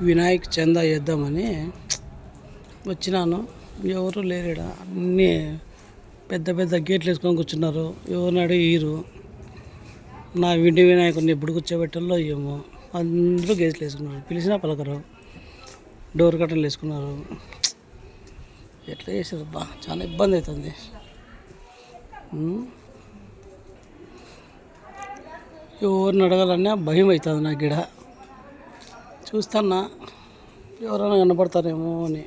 వినాయక్ చందా చేద్దామని వచ్చినాను. ఎవరు లేరు, అన్నీ పెద్ద పెద్ద గేట్లు వేసుకొని కూర్చున్నారు. ఎవరిని అడిగి నా ఇంటి వినాయకుడిని ఎప్పుడు కూర్చోబెట్టాలో ఏమో. అందరూ గేట్లు వేసుకున్నారు, పిలిచినా పలకరు. డోర్ కట్టలు వేసుకున్నారు. ఎట్లా చేశారు బా, చాలా ఇబ్బంది అవుతుంది. ఎవరిని అడగాలన్నా భయం అవుతుంది నాకు. గిడ చూస్తున్నా ఎవరైనా కనపడతారేమో అని.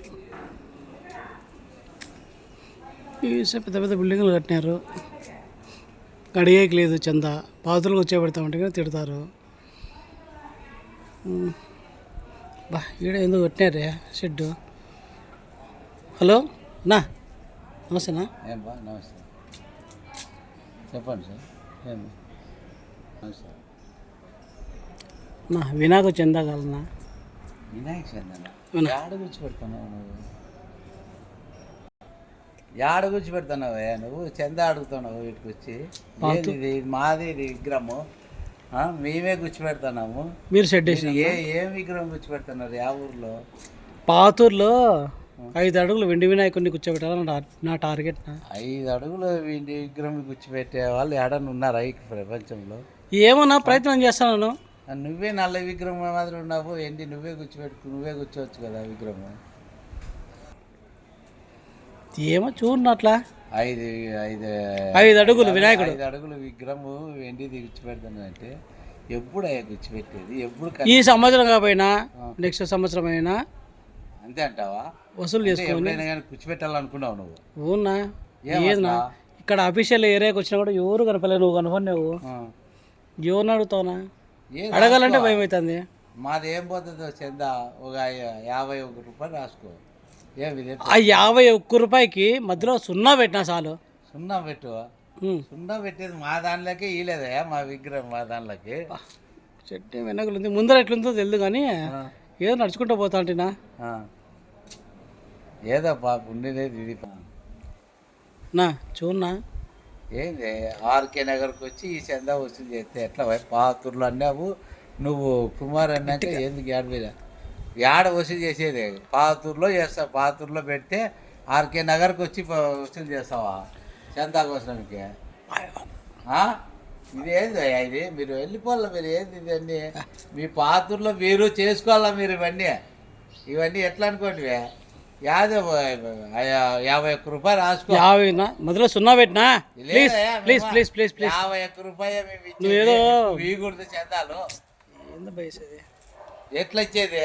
పెద్ద పెద్ద బిల్డింగ్లు కట్టినారు. అడిగేకి లేదు చందా. పాతులు కూర్చోబెడతామంటే కానీ తిడతారు. బా ఈడ ఎందుకు కట్టినారే షెడ్డు. హలో నా నమస్తేనా. ఏం బా నమస్తే, చెప్పండి సార్. ఏం నమస్తే. నా వినాయక చందా కాలనా. వినాయక చందా యాడ కూర్చోబెడుతున్నావు నువ్వు? యాడ కూర్చోబెడుతున్నావే నువ్వు? చందా అడుగుతున్నావు వీటికి వచ్చి. ఇది మాది, ఇది విగ్రహము మేమే కూర్చోబెడుతున్నాము. మీరు షెడ్ ఏం విగ్రహం కూర్చోబెడుతున్నారు? యా ఊర్లో? పాతూరులో 5 అడుగులు వెండి వినాయకుడిని కూర్చోబెట్టాలని నా టార్గెట్. 5 అడుగులు వెండి విగ్రహం కూర్చోబెట్టే వాళ్ళు ఎడన్నా ఉన్నారా ఈ ప్రపంచంలో? ఏమన్నా ప్రయత్నం చేస్తాను. నువ్వే నల్ల విగ్రహం మాదిరి ఉన్నావు. ఏంటి నువ్వే నువ్వే కూర్చోవచ్చు కదా విగ్రహం. ఏమో చూడట్లా. 5 అడుగులు వినాయకుడు, 5 అడుగులు విగ్రహము వెండి కూర్చోబెడతాను అంటే ఎప్పుడు అయ్యా కూర్చోబెట్టేది? ఎప్పుడు? ఈ సంవత్సరం కాకపోయినా నెక్స్ట్ సంవత్సరం అయినా అంతే అంటావా? వసూలు చేసుకొని కానీ కూర్చోబెట్టాలనుకున్నావు నువ్వు? ఊనా ఏదన్నా ఇక్కడ అఫీషియల్ ఏరియాకి వచ్చినా కూడా ఎవరు కనపడలేదు. నువ్వు కనపడినావు, ఎవరిని అడుగుతావునా? అడగాలంటే భయం అవుతుంది. మాది ఏం పోతుందో చందా, ఒక 51 రూపాయలు రాసుకో. ఆ 51 రూపాయకి మధ్యలో 0 పెట్టినా చాలు. 0 పెట్టు. 0 పెట్టేది మా దానిలోకి ఇలేదా? మా విగ్రహం మా దానిలోకి చెట్టు వెనకలు ఉంది, ముందర ఎట్లుందో తెలియదు కానీ ఏదో నడుచుకుంటూ పోతా అంటేనా. ఏదో పాప ఉండేది ఇది నా చూడన్నా. ఏంది ఆర్కే నగర్కి వచ్చి ఈ చందా వసూలు చేస్తే ఎట్లా? పాతూరులో అన్నావు నువ్వు, కుమార్ అన్నాక ఎందుకు ఏడవేదా? ఏడ వసూలు చేసేది? పాతూరులో చేస్తా. పాతూరులో పెడితే ఆర్కే నగర్కి వచ్చి వసూలు చేస్తావా చందా కోసంకి? ఇది ఏంది ఇది? మీరు వెళ్ళిపోవాలా? మీరు ఏంది ఇవన్నీ? మీ పాతూరులో మీరు చేసుకోవాలా మీరు ఇవన్నీ ఎట్లా అనుకోండి? 51 రూపాయలు రాసుకో. మొదలు 0 పెట్టినా. Please please please please please 51 రూపాయలు నువ్వేదో వీకూడదు చందాలు. ఏందో బయసేది ఎట్లా ఇచ్చేది?